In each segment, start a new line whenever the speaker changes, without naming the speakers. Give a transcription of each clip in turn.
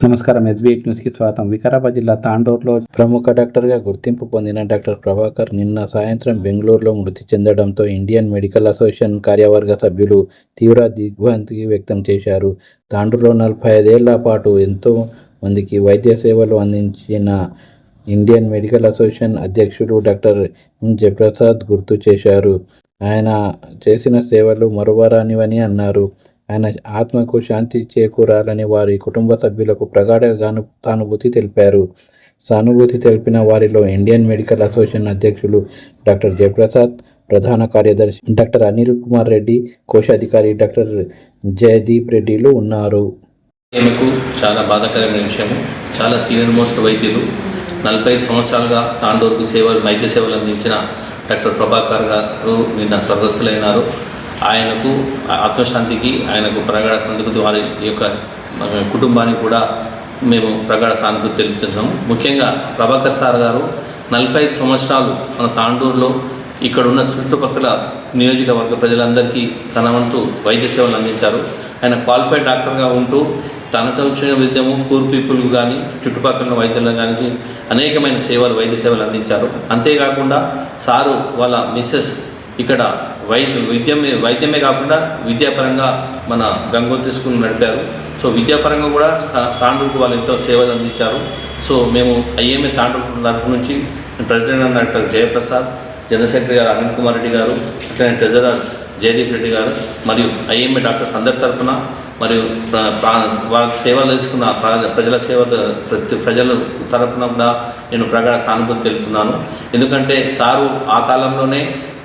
నమస్కారం. ఎస్బీఐ న్యూస్కి స్వాగతం. వికారాబాద్ జిల్లా తాండూరులో ప్రముఖ డాక్టర్గా గుర్తింపు పొందిన డాక్టర్ ప్రభాకర్ నిన్న సాయంత్రం బెంగళూరులో మృతి చెందడంతో ఇండియన్ మెడికల్ అసోసియేషన్ కార్యవర్గ సభ్యులు తీవ్ర దిగ్భ్రాంతి వ్యక్తం చేశారు. తాండూరులో 45 ఏళ్ల పాటు ఎంతో మందికి వైద్య సేవలు అందించిన ఇండియన్ మెడికల్ అసోసియేషన్ అధ్యక్షులు డాక్టర్ జయప్రసాద్ గుర్తు చేశారు. ఆయన చేసిన సేవలు మరువరానివని అన్నారు. ఆయన ఆత్మకు శాంతి చేకూరాలని వారి కుటుంబ సభ్యులకు ప్రగాఢ సానుభూతి తెలిపారు. సానుభూతి తెలిపిన వారిలో ఇండియన్ మెడికల్ అసోసియేషన్ అధ్యక్షులు డాక్టర్ జయప్రసాద్, ప్రధాన కార్యదర్శి డాక్టర్ అనిల్ కుమార్ రెడ్డి, కోశాధికారి డాక్టర్ జయదీప్ రెడ్డిలు ఉన్నారు.
ఈమెకు చాలా బాధాకరమైన విషయం. చాలా సీనియర్ మోస్ట్ వైద్యులు 45 సంవత్సరాలుగా తాండూరుకు వైద్య సేవలు అందించిన డాక్టర్ ప్రభాకర్ గారు నిన్న స్వర్గస్థులైనారు. ఆయనకు ఆత్మశాంతికి, ఆయనకు ప్రగాఢ సానుభూతి, వారి యొక్క కుటుంబానికి కూడా మేము ప్రగాఢ సానుభూతి తెలుపుతున్నాము. ముఖ్యంగా ప్రభాకర్ సార్ గారు 45 సంవత్సరాలు మన తాండూరులో ఇక్కడున్న చుట్టుపక్కల నియోజకవర్గ ప్రజలందరికీ తన వంతు వైద్య సేవలు అందించారు. ఆయన క్వాలిఫైడ్ డాక్టర్గా ఉంటూ తనతో వచ్చిన విద్యము పూర్ పీపుల్కు కానీ చుట్టుపక్కల వైద్యులకు కానీ అనేకమైన వైద్య సేవలు అందించారు. అంతేకాకుండా సారు వాళ్ళ మిస్సెస్ ఇక్కడ వైద్యమే కాకుండా విద్యాపరంగా మన గంగోత్రి స్కూల్ నడిపారు. సో విద్యాపరంగా కూడా తాండూరుకు వాళ్ళు ఎంతో సేవలు అందించారు. సో మేము ఐఎంఏ తాండూరు తరఫు నుంచి president doctor Jayaprasad, general secretary గారు అనిల్ కుమార్ రెడ్డి గారు, అట్లనే ట్రెజరర్ జయదీప్ రెడ్డి గారు మరియు ఐఎంఏ డాక్టర్స్ అందరి తరఫున మరియు వాళ్ళ సేవలు తెలుసుకున్న ప్రజల తరఫున కూడా నేను ప్రగాఢ సానుభూతి తెలుపుతున్నాను. ఎందుకంటే సారు ఆ కాలంలోనే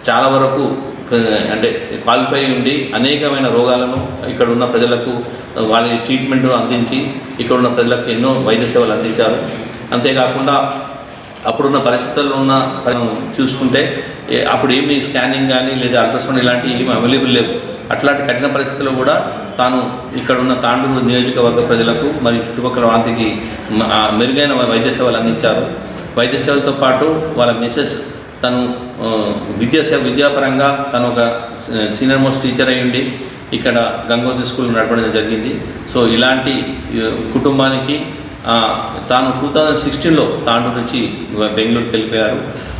చాలా వరకు అంటే క్వాలిఫై ఉండి అనేకమైన రోగాలను ఇక్కడ ఉన్న ప్రజలకు వాళ్ళ ట్రీట్మెంట్ అందించి ఇక్కడ ఉన్న ప్రజలకు ఎన్నో వైద్య సేవలు అందించారు. అంతేకాకుండా అప్పుడున్న పరిస్థితుల్లో ఉన్న చూసుకుంటే అప్పుడు ఏమి స్కానింగ్ కానీ లేదా అల్ట్రాసౌండ్ ఇలాంటివి ఏమి అవైలబుల్ లేవు. అట్లాంటి కఠిన పరిస్థితుల్లో కూడా తాను ఇక్కడ ఉన్న తాండూరు నియోజకవర్గ ప్రజలకు మరియు చుట్టుపక్కల వాంతికి మెరుగైన వైద్య సేవలు అందించారు. వైద్య సేవలతో పాటు వాళ్ళ మిసెస్ తను విద్యాపరంగా తను ఒక సీనియర్ మోస్ట్ టీచర్ అయ్యిండి ఇక్కడ గంగోత్రి స్కూల్ నడపడం జరిగింది. సో ఇలాంటి కుటుంబానికి తాను 2016లో తాండూరు నుంచి బెంగళూరుకి వెళ్ళిపోయారు.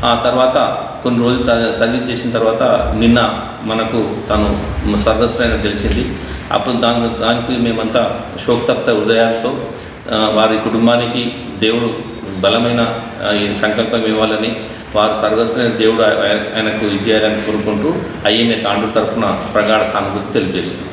ఆ తర్వాత కొన్ని రోజులు సర్వీస్ చేసిన తర్వాత నిన్న మనకు తను స్వర్గస్థులైన తెలిసింది. అప్పుడు దానికి మేమంతా శోకతప్త హృదయాలతో వారి కుటుంబానికి దేవుడు బలమైన సంకల్పం ఇవ్వాలని, వారు స్వర్గస్థులైన దేవుడు ఆయనకు ఇచ్చేయాలని కోరుకుంటూ ఐఎంఏ తాండూరు తరఫున ప్రగాఢ సానుభూతి తెలియజేస్తుంది.